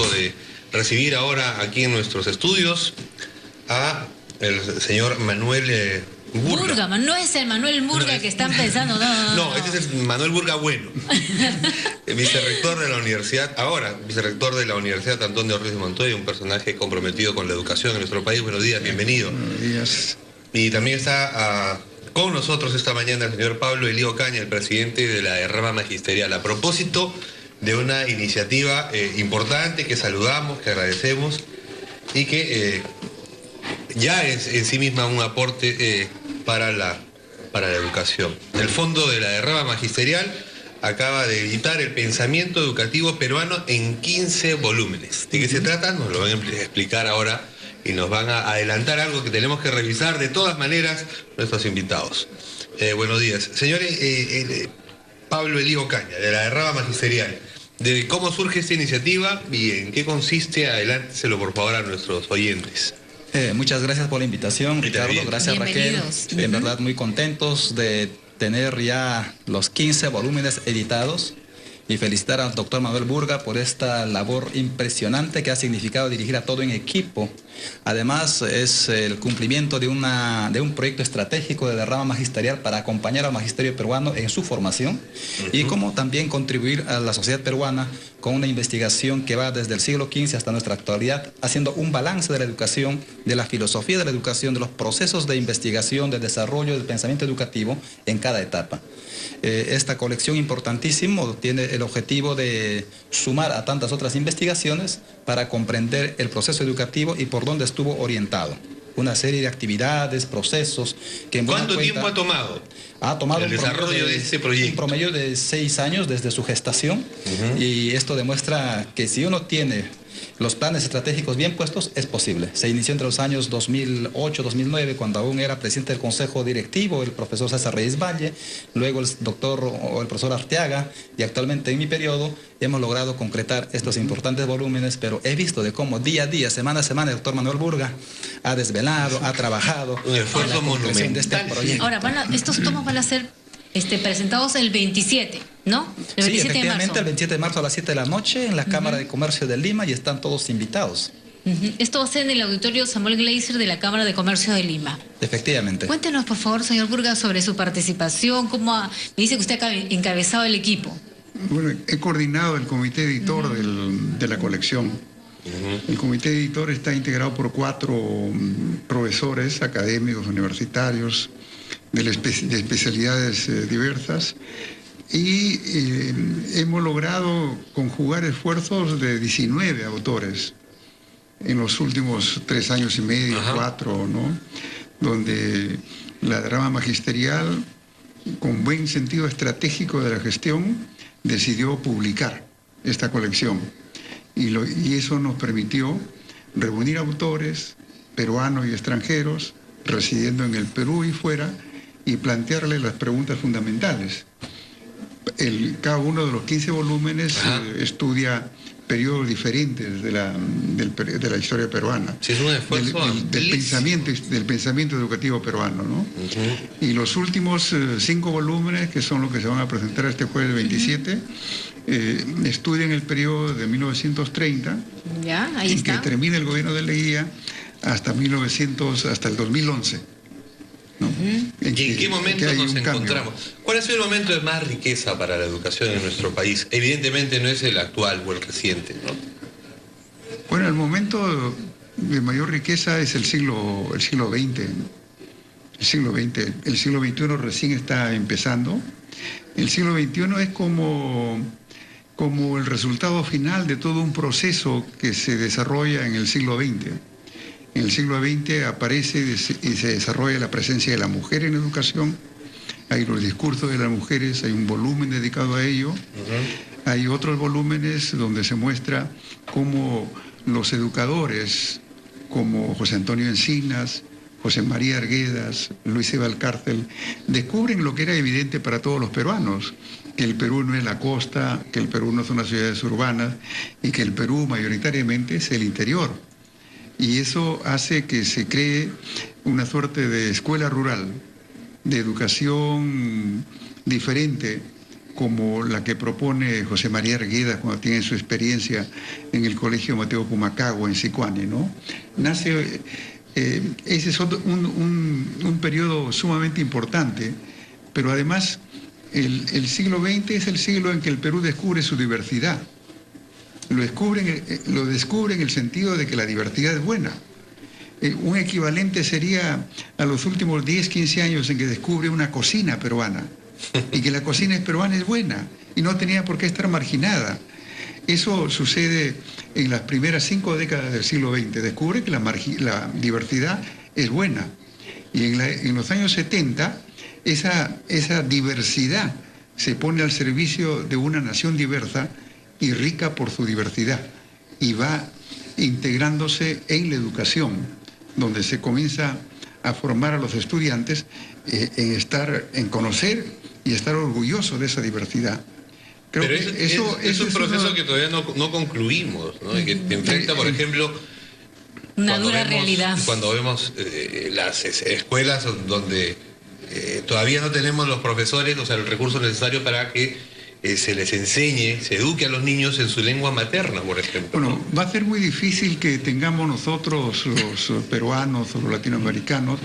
gusto de recibir ahora aquí en nuestros estudios a el señor Manuel Burga. No es el Manuel Burga que están pensando. No, este es el Manuel Burga bueno. Vicerrector de la universidad, ahora vicerrector de la Universidad Antón de Ríos de Montoya, un personaje comprometido con la educación en nuestro país. Buenos días, bienvenido. Buenos días. Y también está con nosotros esta mañana el señor Pablo Elío Caña, el presidente de la rama magisterial, a propósito de una iniciativa importante que saludamos, que agradecemos y que ya es en sí misma un aporte para la educación. El Fondo de la Rama Magisterial acaba de editar el pensamiento educativo peruano en 15 volúmenes. ¿De qué se trata? Nos lo van a explicar ahora y nos van a adelantar algo que tenemos que revisar de todas maneras nuestros invitados. Buenos días. Señores, Pablo Elío Caña, de la rama magisterial, de cómo surge esta iniciativa y en qué consiste, adelántiselo por favor a nuestros oyentes. Muchas gracias por la invitación, Ricardo. Gracias, Raquel. En verdad muy contentos de tener ya los 15 volúmenes editados y felicitar al doctor Manuel Burga por esta labor impresionante que ha significado dirigir a todo un equipo. Además, es el cumplimiento de un proyecto estratégico de la rama magisterial para acompañar al magisterio peruano en su formación y como también contribuir a la sociedad peruana con una investigación que va desde el siglo XV hasta nuestra actualidad, haciendo un balance de la educación, de la filosofía de la educación, de los procesos de investigación, de desarrollo del pensamiento educativo en cada etapa. Esta colección importantísima tiene el objetivo de sumar a tantas otras investigaciones para comprender el proceso educativo y por dónde estuvo orientado. Una serie de actividades, procesos que en ¿Cuánto tiempo ha tomado? Ha tomado el desarrollo de este proyecto. Un promedio de 6 años desde su gestación y esto demuestra que si uno tiene los planes estratégicos bien puestos, es posible. Se inició entre los años 2008-2009, cuando aún era presidente del Consejo Directivo el profesor César Reyes Valle, luego el profesor Arteaga, y actualmente en mi periodo hemos logrado concretar estos importantes volúmenes, pero he visto de cómo día a día, semana a semana, el doctor Manuel Burga ha desvelado, ha trabajado un esfuerzo monumental de este proyecto. Ahora, estos tomos van a ser presentados el 27, ¿no? El 27 sí, efectivamente, de marzo. El 27 de marzo a las 7 de la noche en la Cámara de Comercio de Lima y están todos invitados. Esto va a ser en el auditorio Samuel Gleiser de la Cámara de Comercio de Lima. Efectivamente. Cuéntenos, por favor, señor Burga, sobre su participación, me dice que usted ha encabezado el equipo. Bueno, he coordinado el comité editor de la colección. El comité editor está integrado por 4 profesores académicos, universitarios, de especialidades diversas, y hemos logrado conjugar esfuerzos de 19 autores en los últimos 3 años y medio, 4, ¿no? Donde la rama magisterial, con buen sentido estratégico de la gestión, decidió publicar esta colección. Y eso nos permitió reunir autores peruanos y extranjeros, residiendo en el Perú y fuera, y plantearle las preguntas fundamentales. Cada uno de los 15 volúmenes estudia periodos diferentes de la historia peruana. Sí, es un esfuerzo del pensamiento educativo peruano, ¿no? Y los últimos 5 volúmenes, que son los que se van a presentar este jueves 27, estudian el periodo de 1930, en que termina el gobierno de Leguía, hasta el 2011. ¿no? ¿Y en qué momento nos encontramos? ¿Cuál ha sido el momento de más riqueza para la educación en nuestro país? Evidentemente no es el actual o el reciente, ¿no? Bueno, el momento de mayor riqueza es el siglo XX. El siglo XXI recién está empezando. El siglo XXI es como el resultado final de todo un proceso que se desarrolla en el siglo XX. En el siglo XX aparece y se desarrolla la presencia de la mujer en educación, hay los discursos de las mujeres, hay un volumen dedicado a ello, hay otros volúmenes donde se muestra cómo los educadores, como José Antonio Encinas, José María Arguedas, Luis Valcárcel, descubren lo que era evidente para todos los peruanos, que el Perú no es la costa, que el Perú no son las ciudades urbanas y que el Perú mayoritariamente es el interior. Y eso hace que se cree una suerte de escuela rural, de educación diferente como la que propone José María Arguedas cuando tiene su experiencia en el Colegio Mateo Pumacagua en Sicuani, ¿no? Nace, ese es un periodo sumamente importante, pero además el siglo XX es el siglo en que el Perú descubre su diversidad. Lo descubre en el sentido de que la diversidad es buena. Un equivalente sería a los últimos 10, 15 años en que descubre una cocina peruana, y que la cocina peruana es buena y no tenía por qué estar marginada. Eso sucede en las primeras 5 décadas del siglo XX. Descubre que la diversidad es buena. Y en los años 70, esa diversidad se pone al servicio de una nación diversa y rica por su diversidad. Y va integrándose en la educación, donde se comienza a formar a los estudiantes en conocer y estar orgulloso de esa diversidad. Pero es un proceso que todavía no concluimos, ¿no? Y que te enfrenta, por ejemplo, una dura realidad. Cuando vemos las escuelas donde todavía no tenemos los profesores, o sea, el recurso necesario para que se les enseñe, se eduque a los niños en su lengua materna, por ejemplo. Bueno, va a ser muy difícil que tengamos nosotros, los peruanos o los latinoamericanos,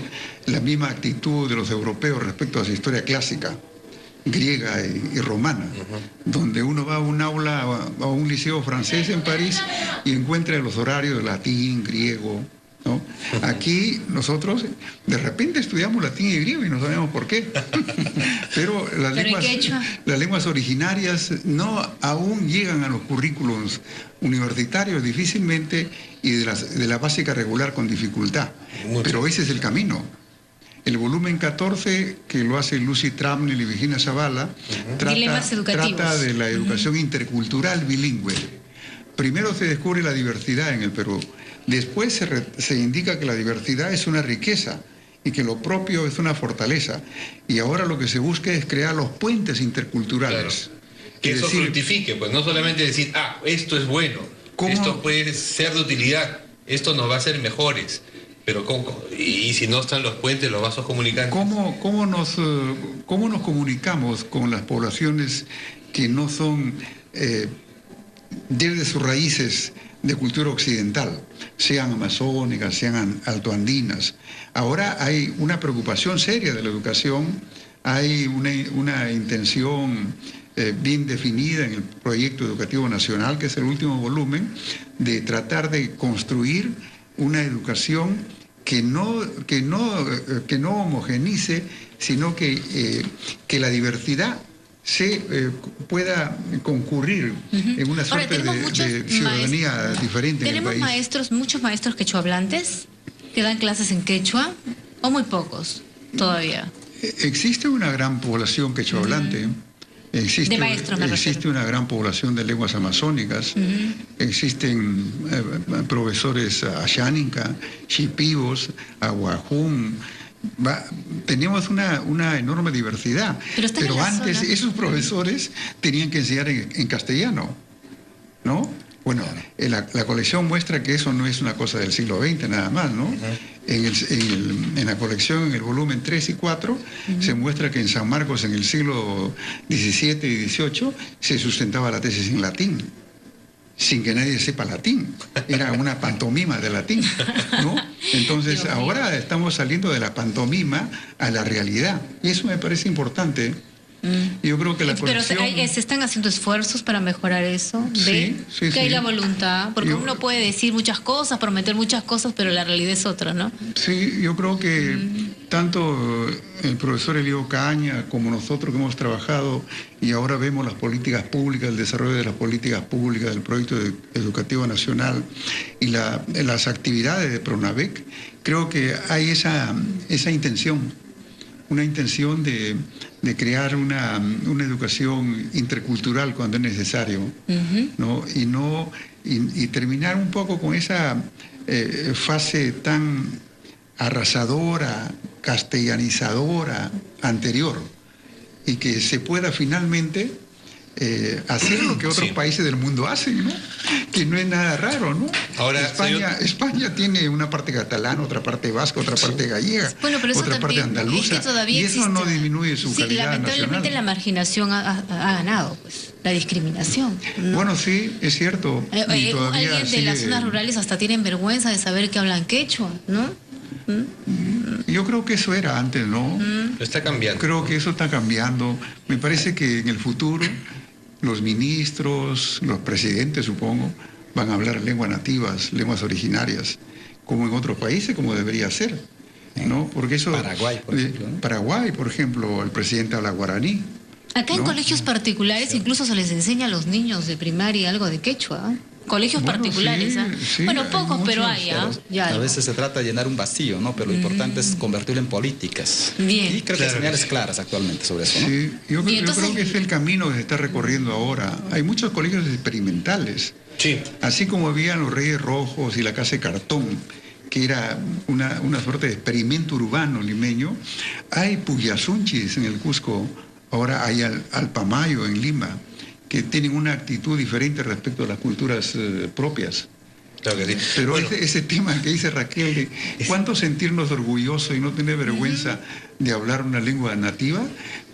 la misma actitud de los europeos respecto a su historia clásica, griega y romana, donde uno va a un aula, a un liceo francés en París y encuentra los horarios de latín, griego, ¿no? Aquí nosotros de repente estudiamos latín y griego y no sabemos por qué. Pero las lenguas originarias no aún llegan a los currículos universitarios difícilmente, y de la básica regular con dificultad. Pero ese es el camino. El volumen 14, que lo hace Lucy Tramnell y Virginia Zavala, trata de la educación intercultural bilingüe. Primero se descubre la diversidad en el Perú. Después se indica que la diversidad es una riqueza y que lo propio es una fortaleza. Y ahora lo que se busca es crear los puentes interculturales. Claro. Que eso fructifique, pues no solamente decir, esto es bueno, esto puede ser de utilidad, esto nos va a hacer mejores. Pero y si no están los puentes, los vasos comunicantes. ¿Cómo nos comunicamos con las poblaciones que no son desde sus raíces de cultura occidental, sean amazónicas, sean altoandinas? Ahora hay una preocupación seria de la educación, hay una intención bien definida en el proyecto educativo nacional, que es el último volumen, de tratar de construir una educación que no homogenice, sino que la diversidad pueda concurrir en una suerte de ciudadanía diferente en el país. ¿Tenemos muchos maestros quechuahablantes que dan clases en quechua, o muy pocos todavía? Existe una gran población quechuahablante. Existe una gran población de lenguas amazónicas, existen profesores ayánica, shipibos, aguajún. Tenemos una enorme diversidad, pero antes esos profesores tenían que enseñar en castellano, ¿no? Bueno, la colección muestra que eso no es una cosa del siglo XX nada más, ¿no? En la colección, en el volumen 3 y 4, se muestra que en San Marcos, en el siglo XVII y XVIII, se sustentaba la tesis en latín, sin que nadie sepa latín. Era una pantomima de latín, ¿no? Entonces, ahora estamos saliendo de la pantomima a la realidad, y eso me parece importante. Yo creo que la colección... Pero se están haciendo esfuerzos para mejorar eso. Sí, que hay la voluntad, porque uno puede decir muchas cosas, prometer muchas cosas, pero la realidad es otra, ¿no? Sí, yo creo que tanto el profesor Elío Caña como nosotros que hemos trabajado y ahora vemos las políticas públicas, el desarrollo de las políticas públicas del proyecto educativo nacional y las actividades de PRONAVEC, creo que hay esa intención, una intención de crear una educación intercultural cuando es necesario, ¿no? Y terminar un poco con esa fase tan arrasadora, castellanizadora anterior, y que se pueda finalmente hacer lo que otros países del mundo hacen, ¿no? Que no es nada raro, ¿no? Ahora, España tiene una parte catalana, otra parte vasca, otra parte gallega, otra parte andaluza, y eso no disminuye su calidad lamentablemente nacional. La marginación ha ganado, pues, la discriminación, ¿no? Bueno, sí, es cierto. Y todavía alguien de las zonas rurales hasta tienen vergüenza de saber que hablan quechua, ¿no? Yo creo que eso era antes, ¿no? Está cambiando. Creo que eso está cambiando. Me parece que en el futuro los ministros, los presidentes, supongo, van a hablar lenguas nativas, lenguas originarias, como en otros países, como debería ser, ¿no? Porque eso... Paraguay, por ejemplo, ¿no? Paraguay, por ejemplo, el presidente habla guaraní. Acá en colegios particulares incluso se les enseña a los niños de primaria algo de quechua. Colegios particulares, sí, bueno, pocos, muchos, pero hay, ya a veces se trata de llenar un vacío, ¿no? Pero lo importante es convertirlo en políticas. Bien. Y creo que hay señales claras actualmente sobre eso, ¿no? Sí, yo creo que es el camino que se está recorriendo ahora. Hay muchos colegios experimentales. Sí. Así como habían los Reyes Rojos y la Casa de Cartón, que era una suerte de experimento urbano limeño, hay Puyasunchis en el Cusco, ahora hay Alpamayo en Lima, que tienen una actitud diferente respecto a las culturas propias. Claro que sí. Pero ese tema que dice Raquel, de cuánto sentirnos orgullosos y no tener vergüenza de hablar una lengua nativa,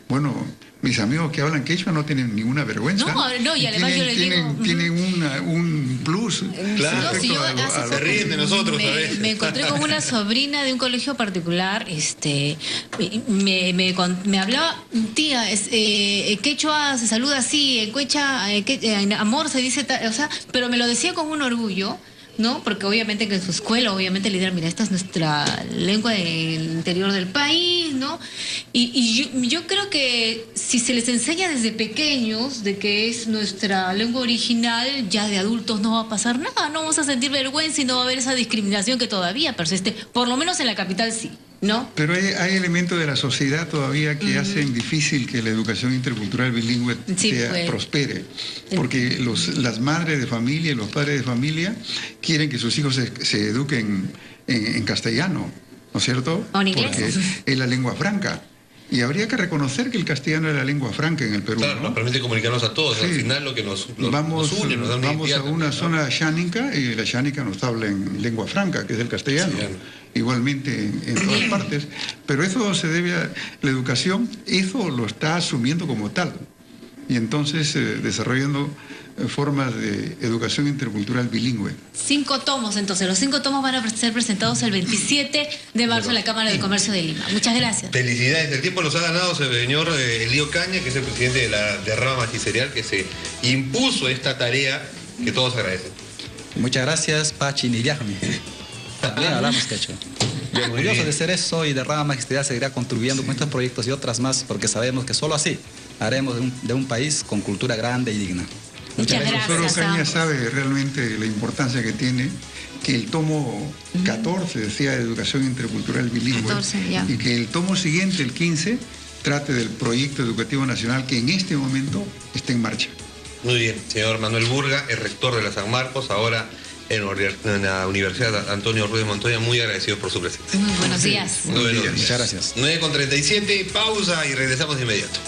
bueno, mis amigos que hablan quechua no tienen ninguna vergüenza. No, y además yo les digo... Tienen un plus. Claro, no, si yo se ríen de nosotros a veces. Me encontré con una sobrina de un colegio particular, me hablaba, tía, quechua se saluda así, en quechua, en amor se dice, o sea, pero me lo decía con un orgullo, ¿no? Porque obviamente que en su escuela, obviamente le dirán, mira, esta es nuestra lengua del interior del país, ¿no? Y yo creo que si se les enseña desde pequeños de que es nuestra lengua original, ya de adultos no va a pasar nada, no vamos a sentir vergüenza y no va a haber esa discriminación que todavía persiste, por lo menos en la capital sí, ¿no? Pero hay elementos de la sociedad todavía que hacen difícil que la educación intercultural bilingüe prospere, porque las madres de familia y los padres de familia quieren que sus hijos se eduquen en castellano, ¿no es cierto? O en inglés. Porque es la lengua franca. Y habría que reconocer que el castellano es la lengua franca en el Perú. Claro, ¿no? nos permite comunicarnos a todos. Sí. Al final lo que nos une, vamos nos da a una zona xánica y la xánica nos habla en lengua franca, que es el castellano. Igualmente en todas partes. Pero eso se debe a la educación, eso lo está asumiendo como tal. Y entonces desarrollando formas de educación intercultural bilingüe. 5 tomos, entonces. Los 5 tomos van a ser presentados el 27 de marzo en la Cámara de Comercio de Lima. Muchas gracias. Felicidades. El tiempo los ha ganado el señor Elío Caña, que es el presidente de la rama magisterial, que se impuso esta tarea que todos agradecen. Muchas gracias, Pachi Niyahmi. También hablamos quechua. Orgulloso de ser eso, y de rama magisterial seguirá contribuyendo con estos proyectos y otras más, porque sabemos que solo así haremos de un país con cultura grande y digna. Muchas gracias. El profesor Caña sabe realmente la importancia que tiene que el tomo 14 decía de educación intercultural bilingüe 14, y que el tomo siguiente, el 15, trate del proyecto educativo nacional que en este momento está en marcha. Muy bien, señor Manuel Burga, el rector de la San Marcos, ahora en la Universidad Antonio Ruiz de Montoya, muy agradecidos por su presencia. Muy buenos días. Muchas gracias. 9:37, pausa y regresamos de inmediato.